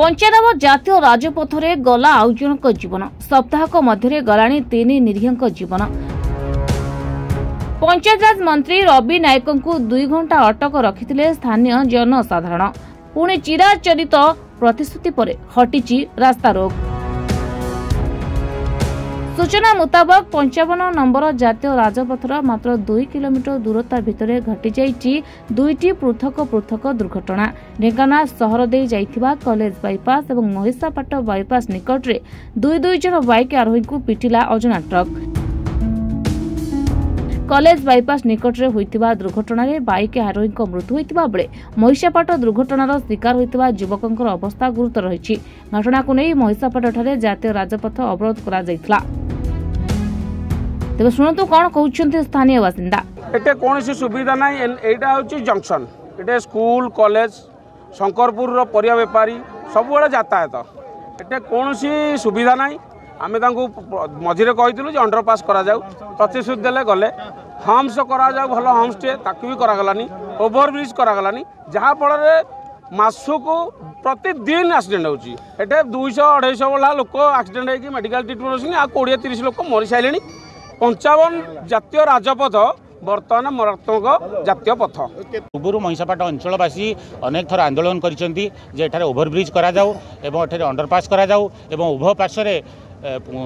पंचानब जातीय राजपथरे गला आउ जनक जीवन सप्ताहक मध्य गलानी 3 निरीहक जीवन। पंचायतराज मंत्री रवि नायक को 2 घंटा अटक रखिथिले स्थानीय जनसाधारण। पुणी चिराचरित प्रतिश्रुति पर हटिची रास्ता रोक। सूचना मुताबक 55 नंबर जातीय राजपथर मात्र 2 किलोमीटर दूरता भितर घटी जाइछि 2टी पृथक पृथक दुर्घटना। ढेंकानाल सहर दे जाइथिबा कॉलेज बाईपास और महिषापाट बाईपास निकट रे 2 जन बाइक आरोही को पिटिला अजना ट्रक। कॉलेज बाईपास निकट रे होइतिबा दुर्घटना रे बाइक आरोही को मृत्यु होइतिबा बेले महिषापाट दुर्घटनार शिकार होइतिबा युवकंकर अवस्था गुरुतर रहिछि। घटना को नै महिषापाट ठारे जातीय राजपथ अवरोध करा जाइतला। तेबे सुनतु कोन कहउछन्ते स्थानीय बासिंदा। एटे कोनोसी सुविधा नै। एटा होछि जंक्शन। एटे स्कूल कॉलेज शंकरपुर रो परिया व्यापारी सब बेले यातायात। एटे कोनोसी सुविधा नै। आमे तांको मझिरे कहितलु जे अंडरपास करा जाऊ प्रतिश्रुति देले गले हम्स करा जाऊ भलो होमस्टे ताकू भी करा गलानी ओवरब्रिज करा गलानी जहा फल रे मासको प्रतिदिन एक्सीडेंट होची। एटे 200-250 वाला लोक एक्सीडेंट होई कि मेडिकल ट्रीटमेंट होछनी आ 20-30 लोक मरि साइलेनी। 55 जातीय राजपथ बर्तमान मारात्मक जातीय पथ। पूर्व महिषापाट अंचलवासी अनेक थर आंदोलन करिसेंती जे एठारे ओवरब्रिज करा जाऊ एवं एठारे अंडरपास करा जाऊ एवं उभय पार्श्व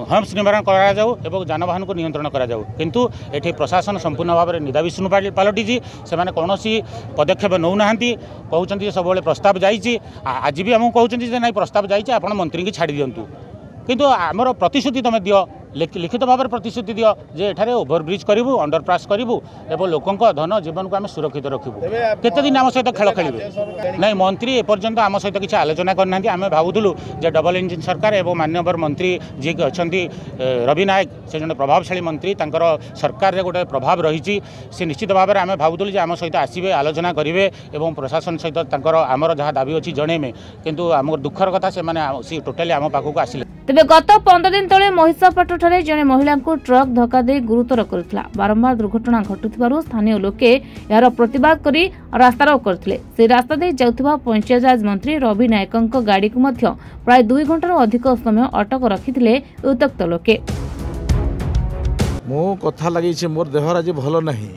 हम्स निर्माण करा जाऊ एवं जानवाहन को नियंत्रण करा जाऊ। किंतु एठी प्रशासन संपूर्ण भाव में निदाविष्णु पलटि से कौन पदक्षेप नौ ना कहते सब प्रस्ताव जाइए। आज भी आमको कहते ना प्रस्ताव जाइए आप मंत्री की छाड़ी दिंतु किंतु आमर प्रतिश्रुति तुम दियो लिखित भाव में प्रतिश्रुति दियो जे एठारे ओवरब्रिज करूँ अंडरपास करूँ एवं लोकों धन जीवन को आम सुरक्षित रखू। केते दिन आम सहित खेल खेलिए ना मंत्री एपर्यंत आम सहित किसी आलोचना करना। आम भावुलु जे डबल इंजिन सरकार एवं माननीय मंत्री जी अच्छा रवि नायक से जन प्रभावशाली मंत्री तांकर सरकार गोटे प्रभाव रही से निश्चित भाव में आम भावुलु जे आम सहित आसवे आलोचना करेंगे एवं प्रशासन सहित आमर जहाँ दाबी अच्छी जणेमे किंतु आम दुखर कथा से टोटाली आम पाखक आसिले। तेबे गत 15 दिन तले महिषापाट ठारे जने महिला को ट्रक धक्का दे गुरुतर करथिला। बारंबार दुर्घटना घटुथिबारु स्थानीय लोके यार प्रतिवाद करी रास्ता रोक करथिले। से रास्ता दे जाउथिबा पंचायतराज मंत्री रवि नायकंक गाड़ी को मध्य प्राय 2 घंटार अधिक समय अटक रखिथिले उत्तक्त लोके। मो कथा लागि छे मोर देहर आज भलो नाही।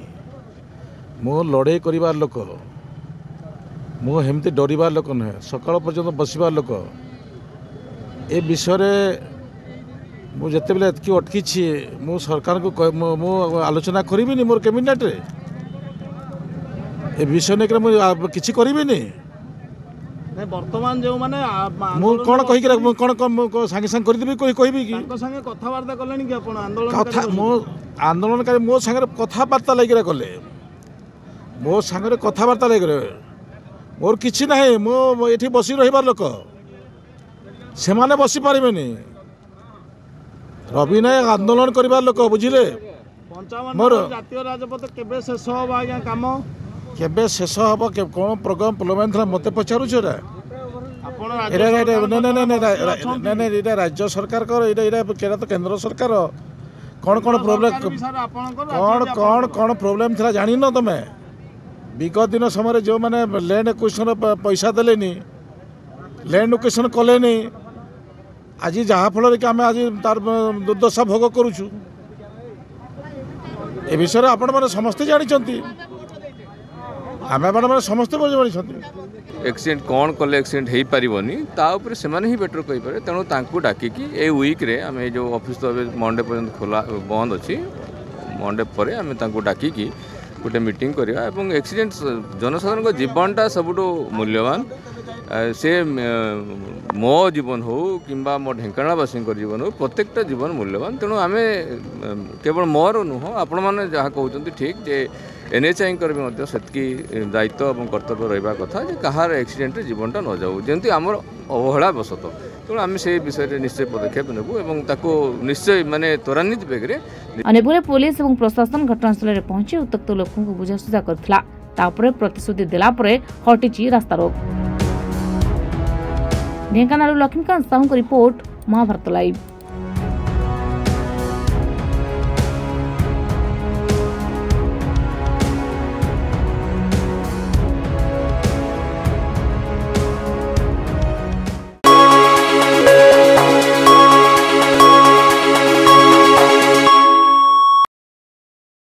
मो लड़ाई करिवार लोक मो हेमती डरिवार लोक न सकाळ पर्यंत बसिवार लोक ए विषय मुझे बेले एतकी अटकी मु सरकार को मु आलोचना करी मोर कैबिनेट रे ए विषय नहीं किसी करी वर्तमान जो माने मु कोन कहि के कोन संगे संग कर देबी कोई कहबी कि संगे कथावार्ता करलेनी कि आपण आंदोलन कथा मो आंदोलनकारी मो संगे कथावार्ता लागि गले मो संगे कथावार्ता लागि मोर किछि नाही। मो एठी बसी रहिबार लोक से माने बसी पारिबेनी। रवि नायक आंदोलन करबार लोक बुझिले। 55 जातीय राजपथ केबे शेष होबा आज्ञा काम केबे शेष होबा के कोन प्रोग्राम प्लान था मते पचारु छरा आपण ने एटा राज्य सरकार कर एटा केरा तो केंद्र सरकार कोन प्रॉब्लम था जानि न तमे विगत दिन समय जो माने लैंड एक्विजिशन पैसा देलेनी लैंड एक्विजिशन कलेनी आज जहाँ फल कि आम आज तार दुर्दशा भोग करुचु ए विषय आपण मैंने समस्ते जानते आम मैंने समस्ते जानते एक्सीडेंट कौन कले एक्सीडेंट हो पारनी ताऊपर से ही बेटर कहीपर। तेणु तांकु डाकिकी ए वीक्रे आम जो ऑफिस तो मंडे पर्यंत खोला बंद अच्छी मंडे पर आम डाकिकी गोटे मीटिंग करवा एवं एक्सीडेंट जनसाधारण जीवनटा सबुठ मूल्यवान से मो जीवन हो कि मो ढेंकानालवासी जीवन हो प्रत्येकटा जीवन मूल्यवान। तेणु आम केवल मोर नुह आपण मैंने जहाँ कहते ठीक जे एनएचआई भी सेतकी दायित्व और कर्तव्य रहा कथा कहार एक्सीडेंट जीवनटा न जाऊ जमी आम अवहेला बसत। तेणु आम से विषय निश्चय पदक्षेप नेबू एवं ताको निश्चय माने त्वरान्वित बेगरे अनेपुरे पुलिस और प्रशासन घटनास्थल में पहुंची उत्तक्त लोकों को बुझासुझा करथिला। तापरे प्रतिश्रुति देला परे हटिची रास्ता रोक। ढेंकानाल लक्ष्मीकांत साहू को रिपोर्ट महाभारत लाइव।